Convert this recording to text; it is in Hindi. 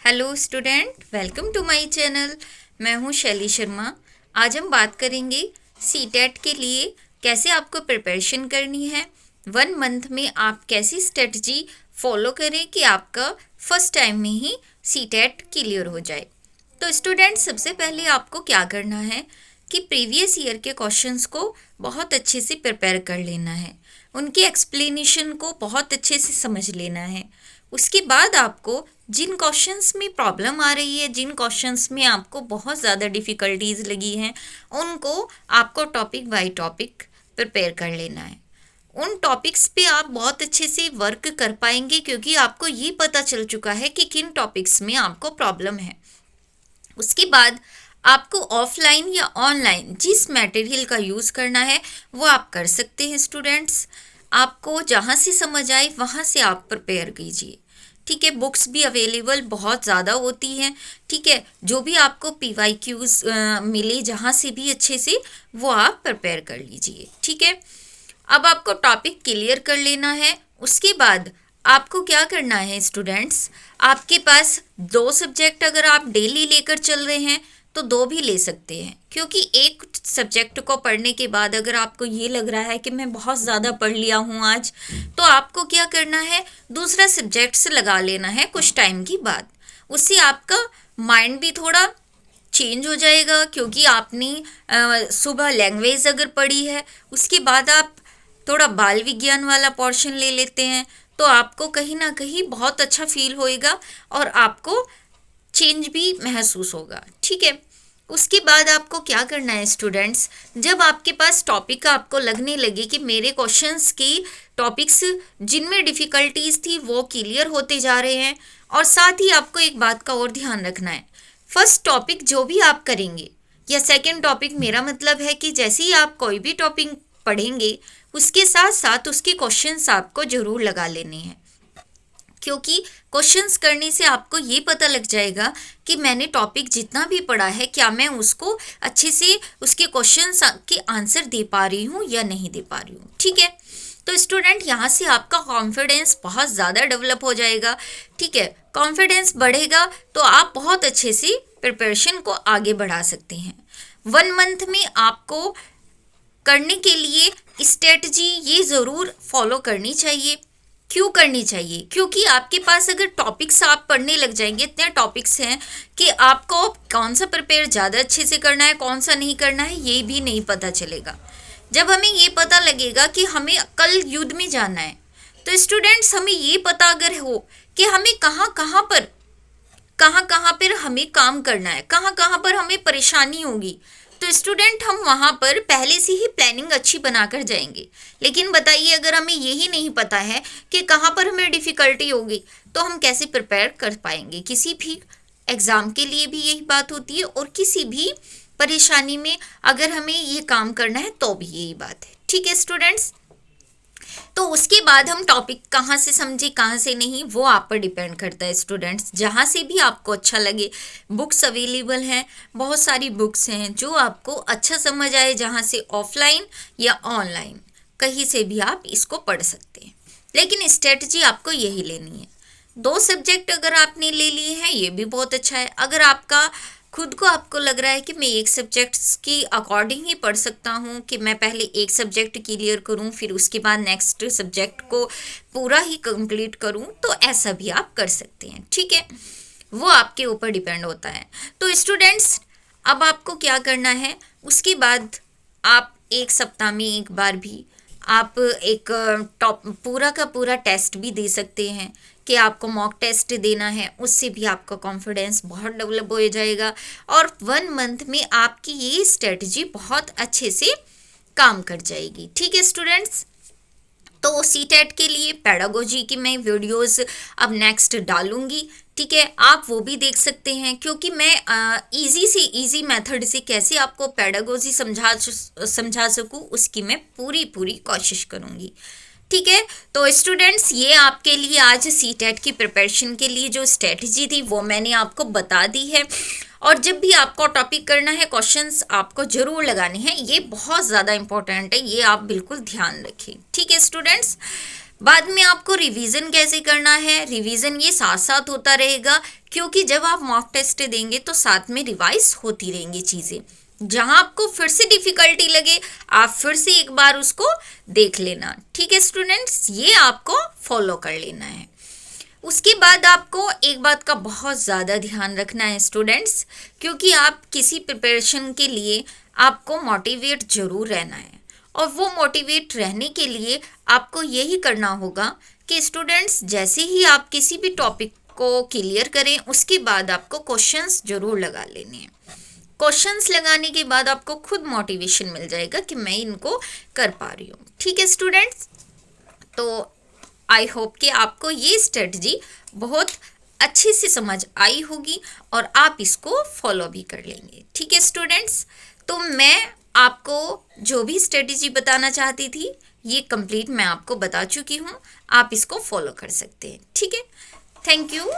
Hello student, welcome to my channel. मैं हूं शैली शर्मा। आज हम बात करेंगे सीटेट के लिए कैसे आपको प्रिपरेशन करनी है। 1 मंथ में आप कैसी स्ट्रेटजी फॉलो करें कि आपका फर्स्ट टाइम में ही सीटेट क्लियर हो जाए। तो स्टूडेंट, सबसे पहले आपको क्या करना है कि प्रीवियस ईयर के क्वेश्चंस को बहुत अच्छे से प्रिपेयर कर लेना है, उनके एक्सप्लेनेशन को बहुत अच्छे से समझ लेना है। उसके बाद आपको जिन क्वेश्चंस में प्रॉब्लम आ रही है, जिन क्वेश्चंस में आपको बहुत ज़्यादा डिफ़िकल्टीज लगी हैं, उनको आपको टॉपिक बाय टॉपिक प्रिपेयर कर लेना है। उन टॉपिक्स पे आप बहुत अच्छे से वर्क कर पाएंगे क्योंकि आपको ये पता चल चुका है कि किन टॉपिक्स में आपको प्रॉब्लम है। उसके बाद आपको ऑफलाइन या ऑनलाइन जिस मटेरियल का यूज़ करना है वो आप कर सकते हैं। स्टूडेंट्स, आपको जहाँ से समझ आए वहाँ से आप प्रिपेयर कीजिए। ठीक है, बुक्स भी अवेलेबल बहुत ज़्यादा होती हैं। ठीक है, जो भी आपको PYQs मिले जहाँ से भी अच्छे से, वो आप प्रिपेयर कर लीजिए। ठीक है, अब आपको टॉपिक क्लियर कर लेना है। उसके बाद आपको क्या करना है स्टूडेंट्स, आपके पास 2 सब्जेक्ट अगर आप डेली लेकर चल रहे हैं तो 2 भी ले सकते हैं, क्योंकि एक सब्जेक्ट को पढ़ने के बाद अगर आपको ये लग रहा है कि मैं बहुत ज़्यादा पढ़ लिया हूँ आज, तो आपको क्या करना है, दूसरा सब्जेक्ट से लगा लेना है कुछ टाइम के बाद। उससे आपका माइंड भी थोड़ा चेंज हो जाएगा, क्योंकि आपने सुबह लैंग्वेज अगर पढ़ी है, उसके बाद आप थोड़ा बाल विज्ञान वाला पोर्शन ले लेते हैं, तो आपको कहीं ना कहीं बहुत अच्छा फील होएगा और आपको चेंज भी महसूस होगा। ठीक है, उसके बाद आपको क्या करना है स्टूडेंट्स, जब आपके पास टॉपिक आपको लगने लगे कि मेरे क्वेश्चंस की टॉपिक्स जिनमें डिफ़िकल्टीज थी वो क्लियर होते जा रहे हैं, और साथ ही आपको एक बात का और ध्यान रखना है, फर्स्ट टॉपिक जो भी आप करेंगे या सेकंड टॉपिक, मेरा मतलब है कि जैसे ही आप कोई भी टॉपिक पढ़ेंगे उसके साथ साथ उसके क्वेश्चंस आपको ज़रूर लगा लेने हैं, क्योंकि क्वेश्चंस करने से आपको ये पता लग जाएगा कि मैंने टॉपिक जितना भी पढ़ा है क्या मैं उसको अच्छे से उसके क्वेश्चंस के आंसर दे पा रही हूँ या नहीं दे पा रही हूँ। ठीक है, तो स्टूडेंट, यहाँ से आपका कॉन्फिडेंस बहुत ज़्यादा डेवलप हो जाएगा। ठीक है, कॉन्फिडेंस बढ़ेगा तो आप बहुत अच्छे से प्रिपरेशन को आगे बढ़ा सकते हैं। 1 मंथ में आपको करने के लिए स्ट्रेटजी ये ज़रूर फॉलो करनी चाहिए। क्यों करनी चाहिए? क्योंकि आपके पास अगर टॉपिक्स आप पढ़ने लग जाएंगे, इतने टॉपिक्स हैं कि आपको कौन सा प्रिपेयर ज़्यादा अच्छे से करना है, कौन सा नहीं करना है, ये भी नहीं पता चलेगा। जब हमें ये पता लगेगा कि हमें कल युद्ध में जाना है, तो स्टूडेंट्स हमें ये पता अगर हो कि हमें कहाँ कहाँ पर हमें काम करना है, कहाँ कहाँ पर हमें परेशानी होगी, तो स्टूडेंट हम वहाँ पर पहले से ही प्लानिंग अच्छी बनाकर जाएंगे। लेकिन बताइए, अगर हमें यही नहीं पता है कि कहाँ पर हमें डिफ़िकल्टी होगी, तो हम कैसे प्रिपेयर कर पाएंगे? किसी भी एग्ज़ाम के लिए भी यही बात होती है, और किसी भी परेशानी में अगर हमें ये काम करना है तो भी यही बात है। ठीक है स्टूडेंट्स, तो उसके बाद हम टॉपिक कहाँ से समझे कहाँ से नहीं, वो आप पर डिपेंड करता है स्टूडेंट्स। जहाँ से भी आपको अच्छा लगे, बुक्स अवेलेबल हैं, बहुत सारी बुक्स हैं जो आपको अच्छा समझ आए, जहाँ से ऑफलाइन या ऑनलाइन कहीं से भी आप इसको पढ़ सकते हैं। लेकिन स्ट्रेटजी आपको यही लेनी है। 2 सब्जेक्ट अगर आपने ले लिए हैं ये भी बहुत अच्छा है। अगर आपका खुद को आपको लग रहा है कि मैं एक सब्जेक्ट्स की अकॉर्डिंग ही पढ़ सकता हूँ, कि मैं पहले एक सब्जेक्ट क्लियर करूँ फिर उसके बाद नेक्स्ट सब्जेक्ट को पूरा ही कंप्लीट करूँ, तो ऐसा भी आप कर सकते हैं। ठीक है, वो आपके ऊपर डिपेंड होता है। तो स्टूडेंट्स, अब आपको क्या करना है, उसके बाद आप 1 सप्ताह में एक बार भी आप एक पूरा का पूरा टेस्ट भी दे सकते हैं, कि आपको मॉक टेस्ट देना है, उससे भी आपका कॉन्फिडेंस बहुत डेवलप हो जाएगा, और 1 मंथ में आपकी ये स्ट्रेटजी बहुत अच्छे से काम कर जाएगी। ठीक है स्टूडेंट्स, तो सीटेट के लिए पेडागोजी की मैं वीडियोस अब नेक्स्ट डालूंगी। ठीक है, आप वो भी देख सकते हैं, क्योंकि मैं इजी से इजी मेथड से कैसे आपको पेडागोजी समझा सकूँ उसकी मैं पूरी कोशिश करूँगी। ठीक है, तो स्टूडेंट्स, ये आपके लिए आज सीटेट की प्रिपरेशन के लिए जो स्ट्रेटजी थी वो मैंने आपको बता दी है। और जब भी आपको टॉपिक करना है, क्वेश्चंस आपको ज़रूर लगाने हैं, ये बहुत ज़्यादा इंपॉर्टेंट है, ये आप बिल्कुल ध्यान रखें। ठीक है स्टूडेंट्स, बाद में आपको रिवीजन कैसे करना है, रिवीजन ये साथ साथ होता रहेगा, क्योंकि जब आप मॉक टेस्ट देंगे तो साथ में रिवाइज होती रहेंगी चीज़ें। जहां आपको फिर से डिफिकल्टी लगे आप फिर से एक बार उसको देख लेना। ठीक है स्टूडेंट्स, ये आपको फॉलो कर लेना है। उसके बाद आपको एक बात का बहुत ज़्यादा ध्यान रखना है स्टूडेंट्स, क्योंकि आप किसी प्रिपरेशन के लिए आपको मोटिवेट जरूर रहना है, और वो मोटिवेट रहने के लिए आपको यही करना होगा कि स्टूडेंट्स जैसे ही आप किसी भी टॉपिक को क्लियर करें उसके बाद आपको क्वेश्चंस जरूर लगा लेने हैं। क्वेश्चंस लगाने के बाद आपको खुद मोटिवेशन मिल जाएगा कि मैं इनको कर पा रही हूँ। ठीक है स्टूडेंट्स, तो आई होप कि आपको ये स्ट्रेटजी बहुत अच्छे से समझ आई होगी और आप इसको फॉलो भी कर लेंगे। ठीक है स्टूडेंट्स, तो मैं आपको जो भी स्ट्रेटजी बताना चाहती थी ये कंप्लीट मैं आपको बता चुकी हूँ, आप इसको फॉलो कर सकते हैं। ठीक है, थैंक यू।